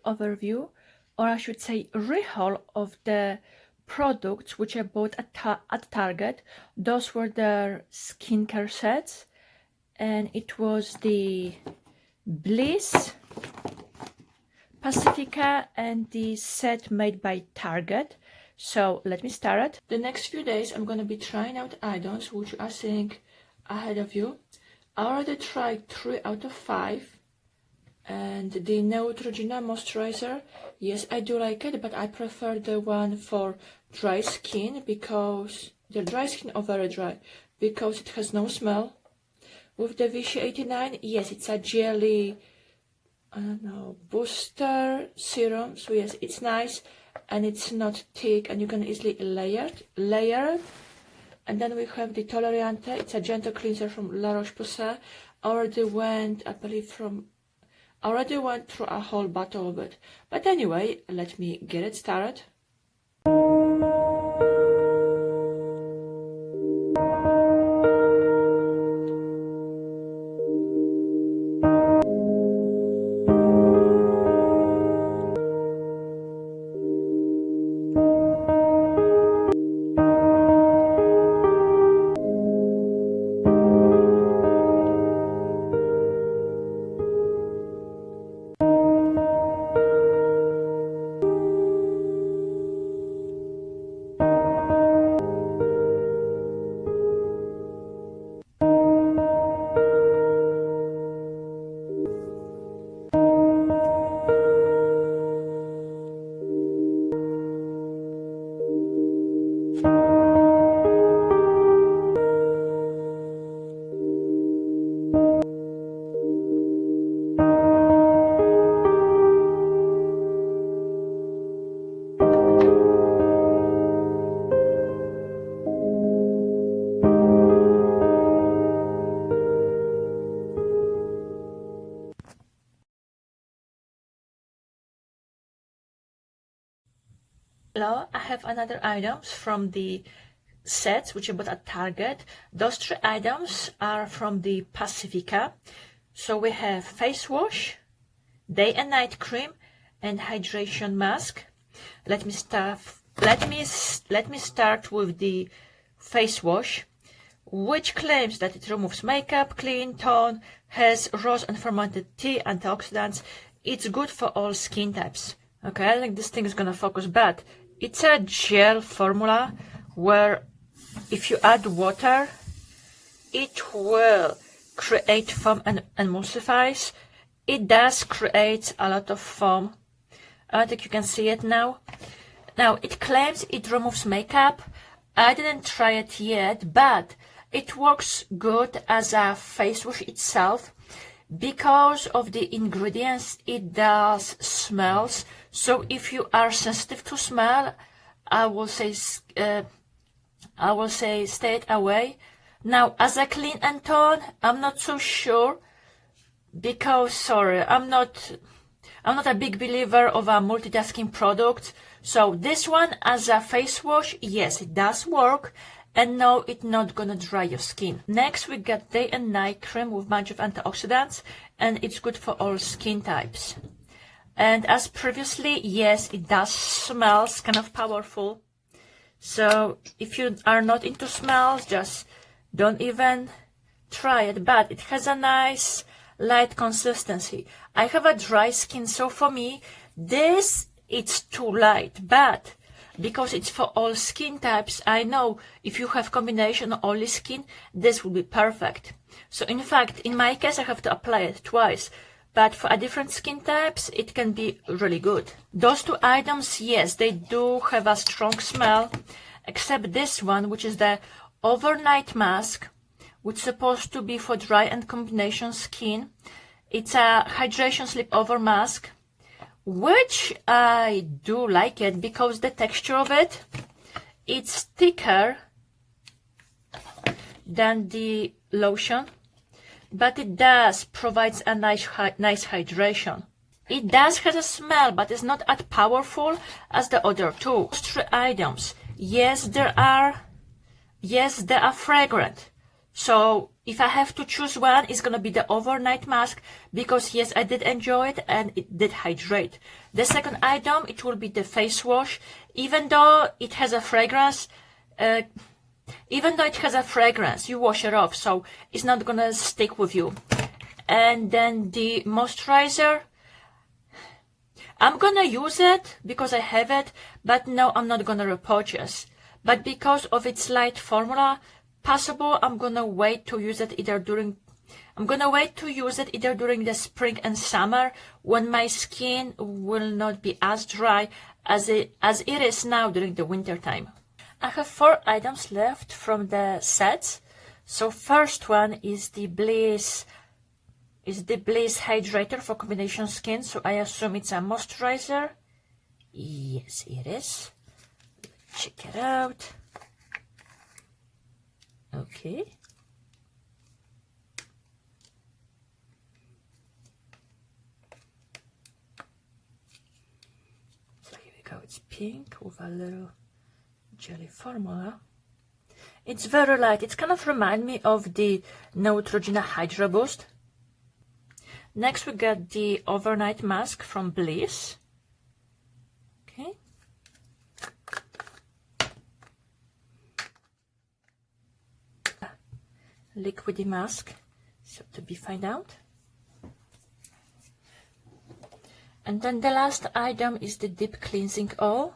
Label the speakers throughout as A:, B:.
A: overview, or I should say rehaul of the products which I bought at Target. Those were their skincare sets, and it was the Bliss, Pacifica, and the set made by Target. So let me start. The next few days I'm going to be trying out items which I think ahead of you. I already tried 3 out of 5. And the Neutrogena moisturizer, yes, I do like it, but I prefer the one for dry skin, because the dry skin or very dry, because it has no smell. With the Vichy 89, yes, it's a jelly, I don't know, booster serum. So yes, it's nice and it's not thick, and you can easily layer it. And then we have the Toleriante. It's a gentle cleanser from La Roche-Posay. I already went through a whole bottle of it. But anyway, let me get it started. Hello, I have another items from the sets which I bought at Target. Those 3 items are from the Pacifica. So we have face wash, day and night cream, and hydration mask. Let me start with the face wash, which claims that it removes makeup, clean, tone, has rose and fermented tea, antioxidants. It's good for all skin types. Okay, I think this thing is gonna focus, but it's a gel formula where if you add water, it will create foam and emulsifies. It does create a lot of foam. I don't think you can see it now. Now, it claims it removes makeup. I didn't try it yet, but it works good as a face wash itself. Because of the ingredients, it does smells. So if you are sensitive to smell, I will say stay it away. Now, as a clean and tone, I'm not so sure, because sorry, I'm not a big believer of a multitasking product. So this one as a face wash, yes, it does work. And no, it's not gonna dry your skin. Next, we got day and night cream with bunch of antioxidants, and it's good for all skin types. And as previously, yes, it does smells kind of powerful. So if you are not into smells, just don't even try it. But it has a nice light consistency. I have a dry skin, so for me, it's too light. But because it's for all skin types, I know if you have combination of oily skin, this will be perfect. So in fact, in my case, I have to apply it twice. But for a different skin types, it can be really good. Those 2 items, yes, they do have a strong smell, except this one, which is the overnight mask, which is supposed to be for dry and combination skin. It's a hydration sleep over mask, which I do like it because the texture of it, it's thicker than the lotion, but it does provides a nice hydration. It does have a smell, but it's not as powerful as the other 2. 3 items, yes, they are fragrant. So if I have to choose one, it's gonna be the overnight mask, because yes, I did enjoy it and it did hydrate. The second item, it will be the face wash. Even though it has a fragrance, you wash it off, so it's not gonna stick with you. And then the moisturizer, I'm gonna use it because I have it, but no, I'm not gonna repurchase. But because of its light formula, possible I'm gonna wait to use it either during the spring and summer, when my skin will not be as dry as it is now during the winter time. I have 4 items left from the sets. So first one is the Bliss hydrator for combination skin. So I assume it's a moisturizer. Yes, it is. Check it out. Okay. So here we go. It's pink with a little jelly formula. It's very light. It's kind of remind me of the Neutrogena Hydra Boost. Next we got the overnight mask from Bliss. Okay. Liquidy mask, so to be find out. And then the last item is the deep cleansing oil.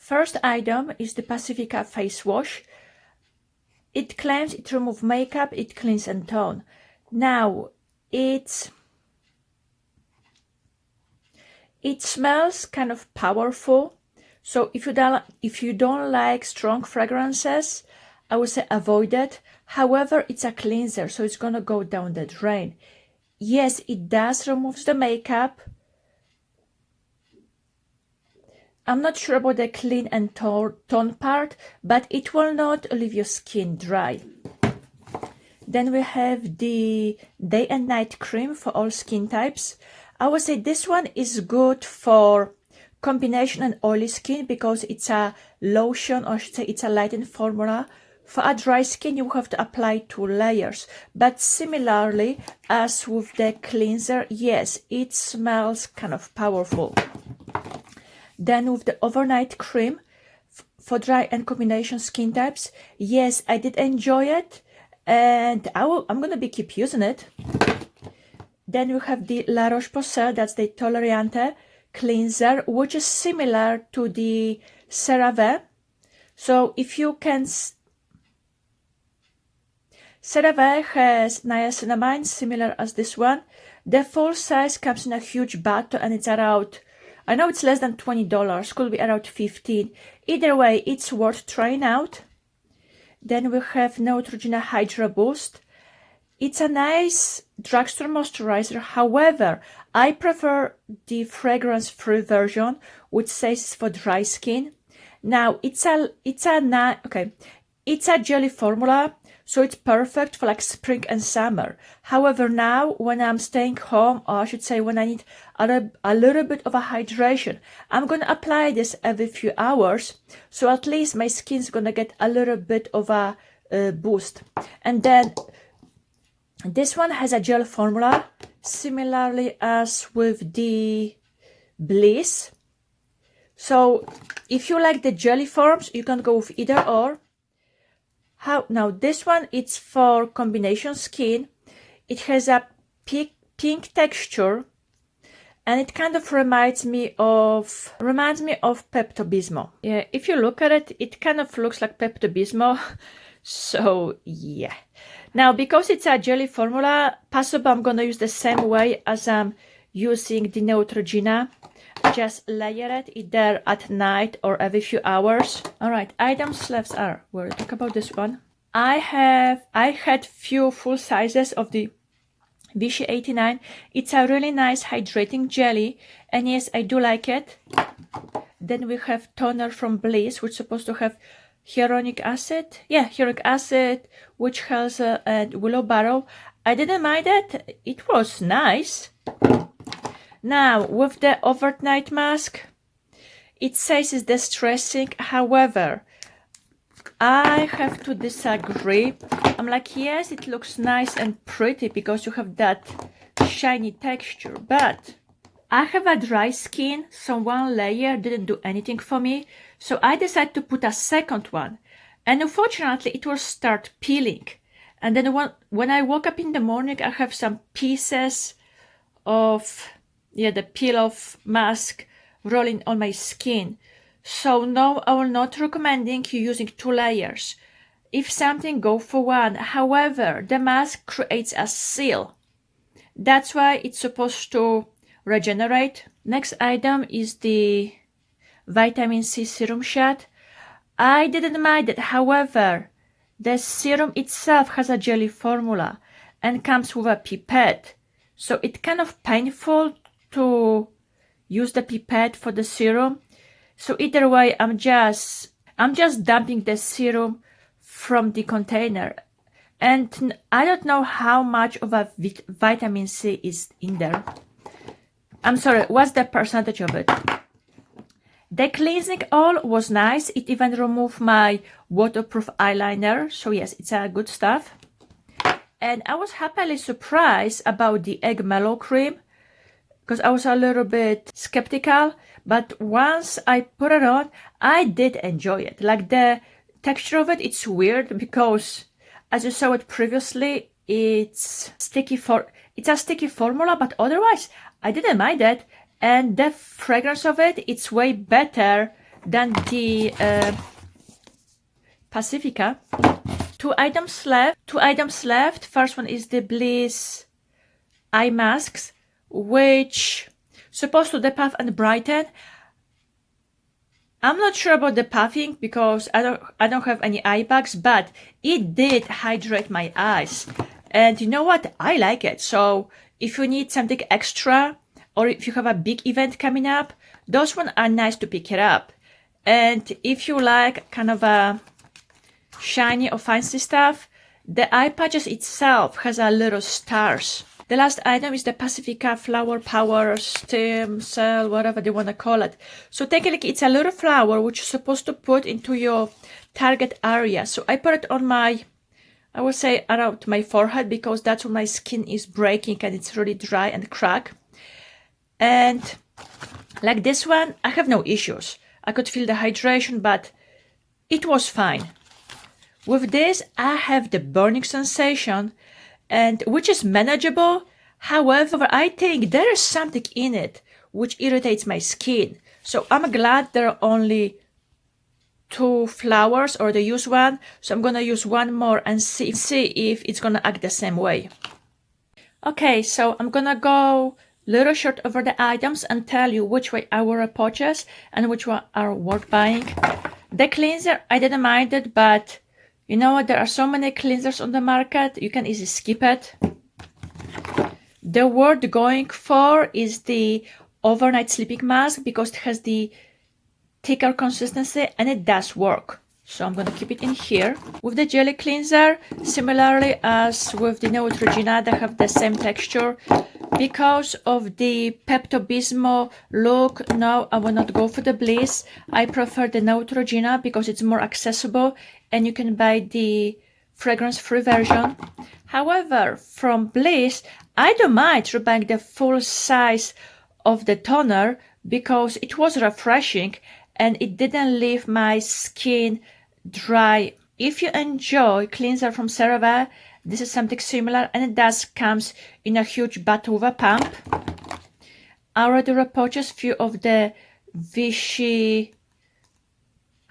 A: First item is the Pacifica face wash. It claims it removes makeup, it cleans and tone. Now, it smells kind of powerful. So if you don't like strong fragrances, I would say avoid it. However, it's a cleanser, so it's gonna go down the drain. Yes, it does remove the makeup. I'm not sure about the clean and tone part, but it will not leave your skin dry. Then we have the day and night cream for all skin types. I would say this one is good for combination and oily skin because it's a lotion, or I should say it's a lightened formula. For a dry skin, you have to apply 2 layers. But similarly as with the cleanser, yes, it smells kind of powerful. Then with the overnight cream for dry and combination skin types, yes, I did enjoy it, and I'm gonna keep using it. Then we have the La Roche-Posay, that's the Toleriante cleanser, which is similar to the CeraVe. So if you can, CeraVe has niacinamide, similar as this one. The full size comes in a huge bottle, and it's around, I know it's less than $20, could be around $15. Either way, it's worth trying out. Then we have Neutrogena Hydra Boost. It's a nice drugstore moisturizer. However, I prefer the fragrance-free version, which says it's for dry skin. Now, it's a jelly formula, So it's perfect for like spring and summer. However, now when I'm staying home, or I should say when I need a little bit of a hydration, I'm going to apply this every few hours. So at least my skin's going to get a little bit of a boost. And then this one has a gel formula, similarly as with the Bliss. So if you like the jelly forms, you can go with either or. Now this one, it's for combination skin. It has a pink texture, and it kind of reminds me of Pepto-Bismol. Yeah, if you look at it, it kind of looks like Pepto-Bismol. So yeah. Now because it's a jelly formula, possibly I'm gonna use the same way as I'm using the Neutrogena. Just layer it either at night or every few hours. All right, items left are, we'll talk about this one. I had few full sizes of the Vichy 89. It's a really nice hydrating jelly, and yes, I do like it. Then we have toner from Bliss, which is supposed to have hyaluronic acid. Yeah, hyaluronic acid, witch hazel, and willow barrel. I didn't mind it. It was nice. Now, with the overnight mask, it says it's distressing. However, I have to disagree. I'm like, yes, it looks nice and pretty because you have that shiny texture, but I have a dry skin, so one layer didn't do anything for me. So I decided to put a second one, and unfortunately it will start peeling. And then when I woke up in the morning, I have some pieces of the peel-off mask rolling on my skin. So no, I will not recommending you using 2 layers. If something, go for one. However, the mask creates a seal. That's why it's supposed to regenerate. Next item is the vitamin C serum shot. I didn't mind it. However, the serum itself has a jelly formula and comes with a pipette. So it's kind of painful to use the pipette for the serum. So either way, I'm just dumping the serum from the container, and I don't know how much of a vitamin C is in there. I'm sorry, what's the percentage of it? The cleansing oil was nice. It even removed my waterproof eyeliner. So yes, it's a good stuff. And I was happily surprised about the egg mellow cream, because I was a little bit skeptical, but once I put it on, I did enjoy it. Like the texture of it, it's weird because as you saw it previously, it's a sticky formula, but otherwise I didn't mind it. And the fragrance of it, it's way better than the Pacifica. 2 items left. First one is the Bliss eye masks, which supposed to depuff and brighten. I'm not sure about the puffing because I don't have any eye bags, but it did hydrate my eyes. And you know what? I like it. So if you need something extra, or if you have a big event coming up, those ones are nice to pick it up. And if you like kind of a shiny or fancy stuff, the eye patches itself has a little stars. The last item is the Pacifica Flower Power Stem Cell, whatever they want to call it. So technically it's a little flower which you're supposed to put into your target area. So I put it on my, I would say around my forehead, because that's where my skin is breaking and it's really dry and cracked. And like this one, I have no issues. I could feel the hydration, but it was fine. With this, I have the burning sensation, and which is manageable. However, I think there is something in it which irritates my skin. So I'm glad there are only 2 flowers, or they use one. So I'm gonna use one more and see if it's gonna act the same way. Okay, so I'm gonna go little short over the items and tell you which way I will purchase and which one are worth buying. The cleanser, I didn't mind it, but you know what? There are so many cleansers on the market, you can easily skip it. The word going for is the overnight sleeping mask because it has the thicker consistency and it does work. So I'm gonna keep it in here. With the jelly cleanser, similarly as with the Neutrogena, they have the same texture. Because of the Pepto-Bismol look, no, I will not go for the Bliss. I prefer the Neutrogena because it's more accessible and you can buy the fragrance-free version. However, from Bliss, I don't mind buying the full size of the toner because it was refreshing and it didn't leave my skin dry. If you enjoy cleanser from CeraVe, this is something similar, and it does comes in a huge bottle with a pump. I already repurchased few of the Vichy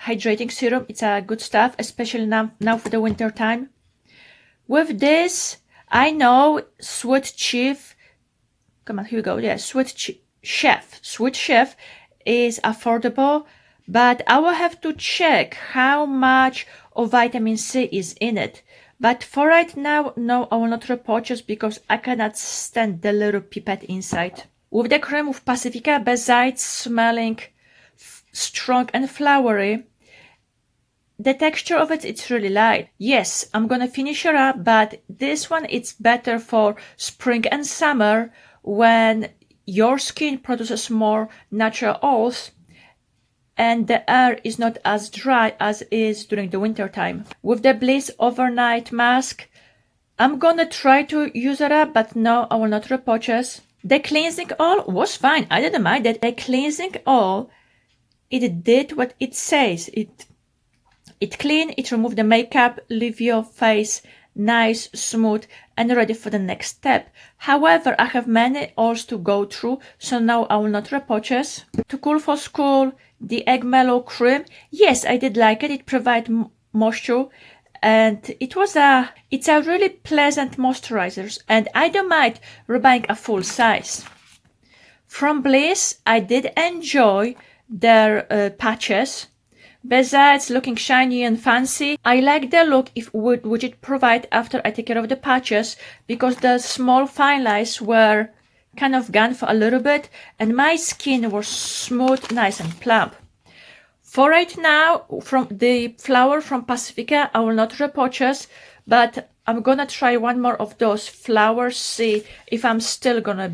A: hydrating serum. It's a good stuff, especially now for the winter time. With this, I know Sweet Chef, come on, here we go. Yeah, Sweet Chef is affordable, but I will have to check how much of vitamin C is in it. But for right now, no, I will not repurchase because I cannot stand the little pipette inside. With the cream of Pacifica, besides smelling strong and flowery, the texture of it, it's really light. Yes, I'm gonna finish it up, but this one, it's better for spring and summer when your skin produces more natural oils and the air is not as dry as it is during the winter time. With the Bliss overnight mask, I'm gonna try to use it up, but no, I will not repurchase. The cleansing oil was fine. I didn't mind it. The cleansing oil, it did what it says. It clean, it remove the makeup, leave your face nice, smooth, and ready for the next step. However, I have many oils to go through, so now I will not repurchase. To Cool for School, the Egg Mellow Cream. Yes, I did like it. It provides moisture, and it's a really pleasant moisturizer, and I don't mind rebuying a full size. From Bliss, I did enjoy their patches. Besides looking shiny and fancy, I like the look which it provides after I take care of the patches, because the small fine lines were kind of gone for a little bit and my skin was smooth, nice and plump. For right now, from the flower from Pacifica, I will not repurchase, but I'm gonna try one more of those flowers, see if I'm still gonna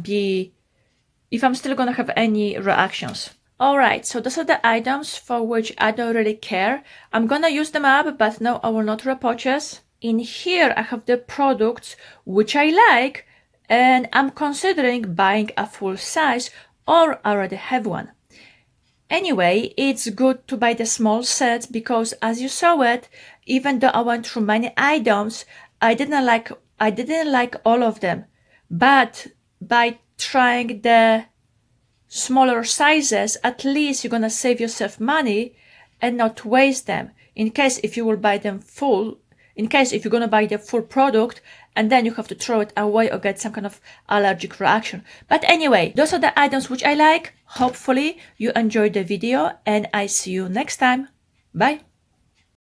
A: have any reactions. Alright, so those are the items for which I don't really care. I'm gonna use them up, but no, I will not repurchase. In here, I have the products which I like, and I'm considering buying a full size, or I already have one. Anyway, it's good to buy the small sets because, as you saw it, even though I went through many items, I didn't like all of them. But by trying the smaller sizes, at least you're gonna save yourself money and not waste them. In case if you're gonna buy the full product and then you have to throw it away or get some kind of allergic reaction. But anyway, those are the items which I like. Hopefully you enjoyed the video and I see you next time. Bye.